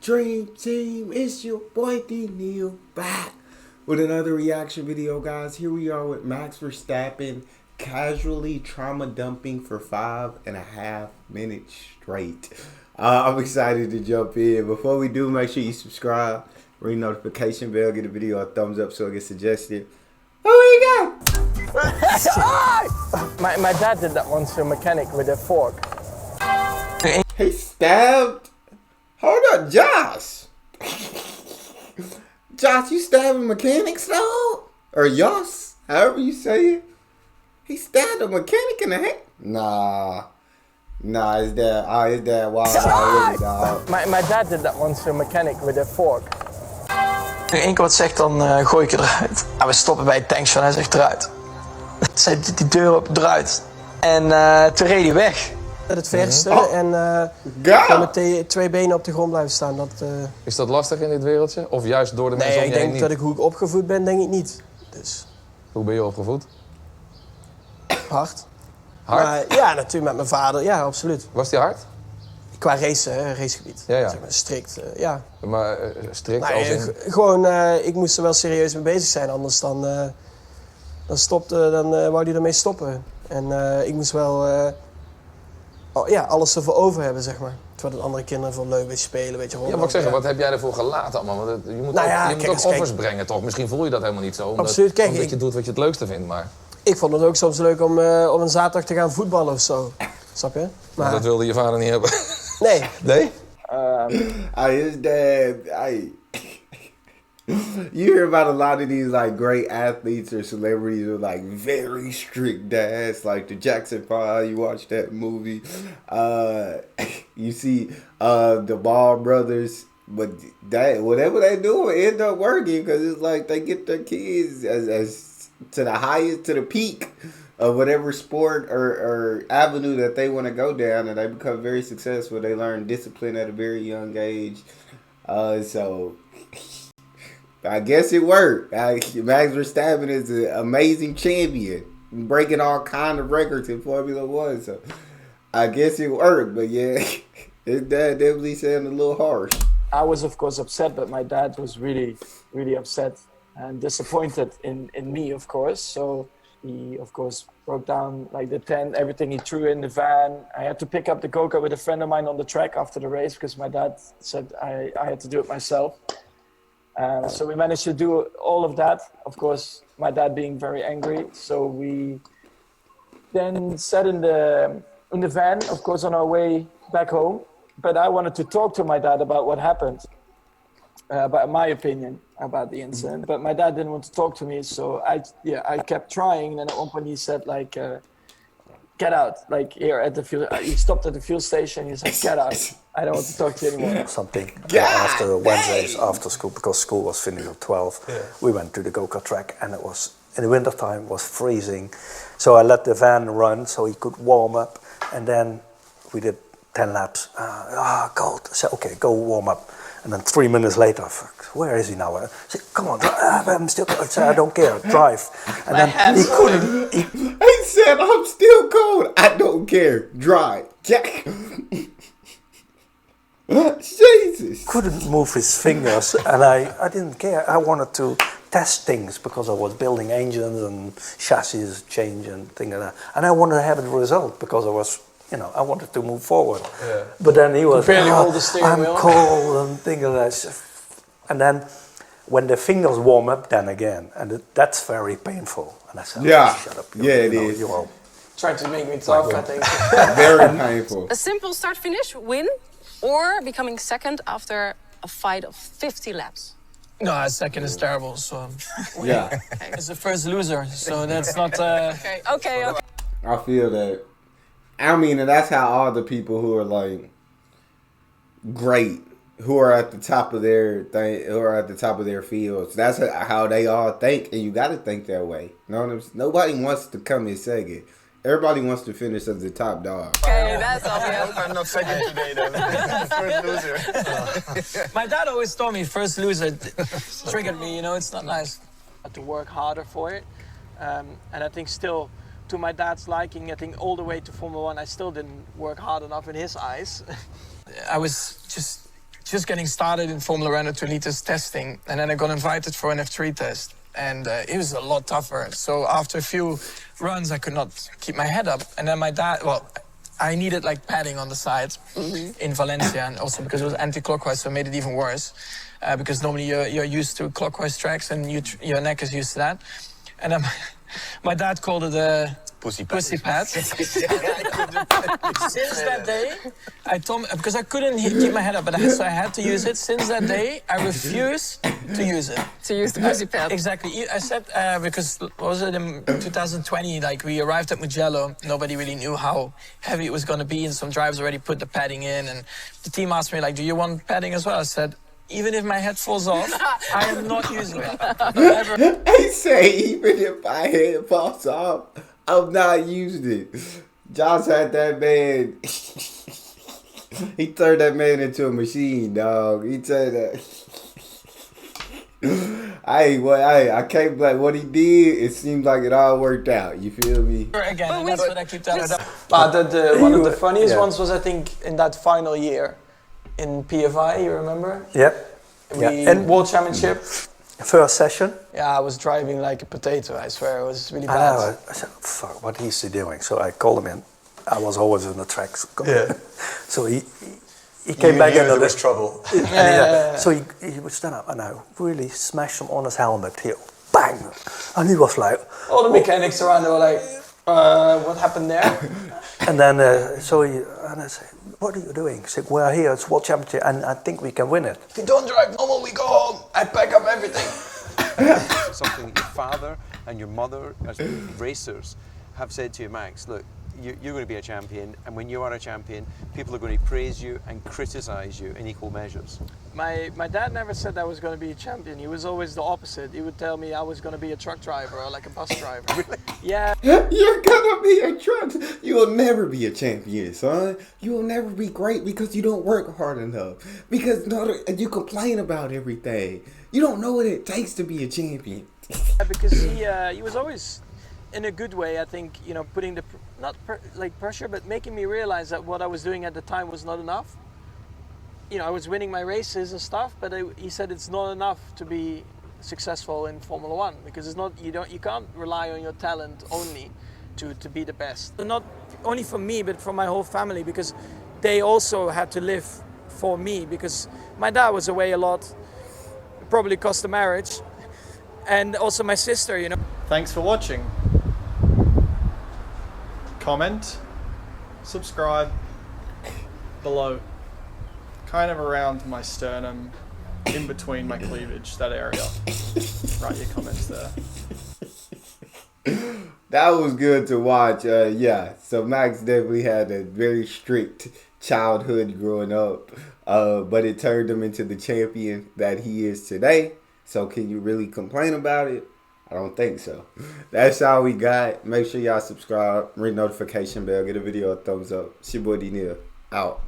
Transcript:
Dream Team, it's your boy Neal back with another reaction video, guys. Here we are with Max Verstappen casually trauma dumping for 5.5 minutes straight. I'm excited to jump in. Before we do, make sure you subscribe, ring notification bell, get the video a thumbs up so it gets suggested. Who we got? My dad did that once to a mechanic with a fork. He stabbed. Hold up, Josh. Josh, you stabbing mechanics though? Or Yoss, however you say it. He stabbed a mechanic in the head? Nah, his dad wild already, dog. My dad did that once to a mechanic with a fork. Als ik één keer wat zegt, dan gooi ik eruit. Ja, we stoppen bij het tankstation, hij zegt eruit. Zet die deur op eruit. En toen reed hij weg. Het verste en met twee benen op de grond blijven staan. Dat, Is dat lastig in dit wereldje? Of juist door de mensen om je heen niet? Nee, ik denk dat hoe ik opgevoed ben, denk ik niet. Dus. Hoe ben je opgevoed? Hard. Hard? Maar, ja, natuurlijk met mijn vader. Ja, absoluut. Was die hard? Qua racegebied. Ja. Zeg maar, strikt, ja. Maar strikt Nou, als in... Gewoon, ik moest er wel serieus mee bezig zijn. Anders dan wou hij ermee stoppen. En ik moest wel... alles ervoor over hebben, zeg maar. Terwijl de andere kinderen voor leuk beetje spelen, beetje rond. Ja, maar ik zeg, wat heb jij ervoor gelaten allemaal? Want je moet ook offers brengen, toch? Misschien voel je dat helemaal niet zo. Omdat je doet wat je het leukste vindt, maar... Ik vond het ook soms leuk om een zaterdag te gaan voetballen of zo. Snap je? Maar dat wilde je vader niet hebben. Nee. Nee? His dad, you hear about a lot of these like great athletes or celebrities with like very strict dads, like the Jackson 5. You watch that movie, you see the Ball brothers, but that whatever they do end up working because it's like they get their kids as to the highest, to the peak of whatever sport or avenue that they want to go down, and they become very successful. They learn discipline at a very young age, so. I guess it worked. Max Verstappen is an amazing champion, breaking all kind of records in Formula One. So I guess it worked. But yeah, his dad definitely sounded a little harsh. I was of course upset, but my dad was really, really upset and disappointed in me, of course. So he, of course, broke down like the tent, everything he threw in the van. I had to pick up the go-kart with a friend of mine on the track after the race because my dad said I had to do it myself. So we managed to do all of that. Of course, my dad being very angry. So we then sat in the van, of course, on our way back home. But I wanted to talk to my dad about what happened, about my opinion about the incident. But my dad didn't want to talk to me, so I kept trying. And at one point he said, like, get out, like here at the fuel. He stopped at the fuel station. He said, get out. I don't want to talk to you anymore. Something after Wednesdays after school, because school was finished at 12. Yeah. We went to the go-kart track, and it was in the winter time. It was freezing, so I let the van run so he could warm up, and then we did 10 laps. Cold. I said, okay, go warm up. And then 3 minutes later, where is he now? I said, come on, I'm still cold. I said, I don't care, drive. And then he couldn't. He said, I'm still cold. I don't care, drive. Jack. Jesus. Couldn't move his fingers, and I didn't care. I wanted to test things because I was building engines and chassis change and things like that. And I wanted to have the result because I was, I wanted to move forward. Yeah. But then he was, I'm cold and things like that. And then when the fingers warm up, then again, and that's very painful. And I said, shut up. It is. Trying to make me talk, I think. Very painful. A simple start-finish win, or becoming second after a fight of 50 laps? No, second is terrible, so... Yeah. It's the first loser, so that's not... Okay. I feel that. I mean, and that's how all the people who are, like, great, who are at the top of their thing, who are at the top of their fields, that's how they all think, and you got to think that way. Nobody wants to come in second. Everybody wants to finish as the top dog. Okay, that's obvious. I'm not second today then. First loser. My dad always told me first loser triggered me, it's not nice. I had to work harder for it. And I think still, to my dad's liking, I think all the way to Formula One, I still didn't work hard enough in his eyes. I was just just getting started in Formula Renault 2 liters testing, and then I got invited for an F3 test, and it was a lot tougher. So after a few runs, I could not keep my head up, and then my dad, I needed like padding on the side in Valencia, and also because it was anti-clockwise, so it made it even worse. Because normally you're used to clockwise tracks, and your neck is used to that. And then my dad called it a pussy pad. Since that day, I told him, because I couldn't keep my head up, so I had to use it. Since that day, I refuse to use it. To use the pussy pad. Exactly. I said, because, what was it, in 2020, like, we arrived at Mugello, nobody really knew how heavy it was going to be, and some drivers already put the padding in, and the team asked me, like, do you want padding as well? I said, even if my head falls off, I am not using it. I say, even if my head falls off, I'm not using it. Josh had that man. He turned that man into a machine, dog. He said that. I can't blame what he did. It seems like it all worked out. You feel me? Again, and that's what I keep telling them. But one of the funniest ones was, I think, in that final year in PFI. You remember? Yep. And World Championship. First session. Yeah, I was driving like a potato. I swear, it was really bad. I said, "Fuck, what is he doing?" So I called him in. I was always in the tracks. Yeah. So he came back in. There was trouble. So he would stand up and I really smashed him on his helmet here. Bang! And he was like... All the mechanics around, they were like, what happened there? And then, and I said, what are you doing? He said, we're here, it's World Championship, and I think we can win it. If you don't drive normal, we go home. I pack up everything. Something your father and your mother as racers have said to you, Max, look, you're going to be a champion, and when you are a champion, people are going to praise you and criticise you in equal measures. My dad never said I was going to be a champion. He was always the opposite. He would tell me I was going to be a truck driver or like a bus driver. Really? Yeah. You're gonna be a truck. You will never be a champion, son. You will never be great because you don't work hard enough. Because you complain about everything. You don't know what it takes to be a champion. Because he was always, in a good way, I think, putting the pressure, but making me realize that what I was doing at the time was not enough. I was winning my races and stuff, but he said it's not enough to be successful in Formula One, because it's not, you can't rely on your talent only to be the best. Not only for me, but for my whole family, because they also had to live for me, because my dad was away a lot, probably cost the marriage, and also my sister, Thanks for watching. Comment, subscribe below, kind of around my sternum, in between my cleavage, that area. Write your comments there. That was good to watch. So Max definitely had a very strict childhood growing up, but it turned him into the champion that he is today. So can you really complain about it? I don't think so. That's all we got. Make sure y'all subscribe, ring notification bell, get a video a thumbs up. It's your boy Neal, out.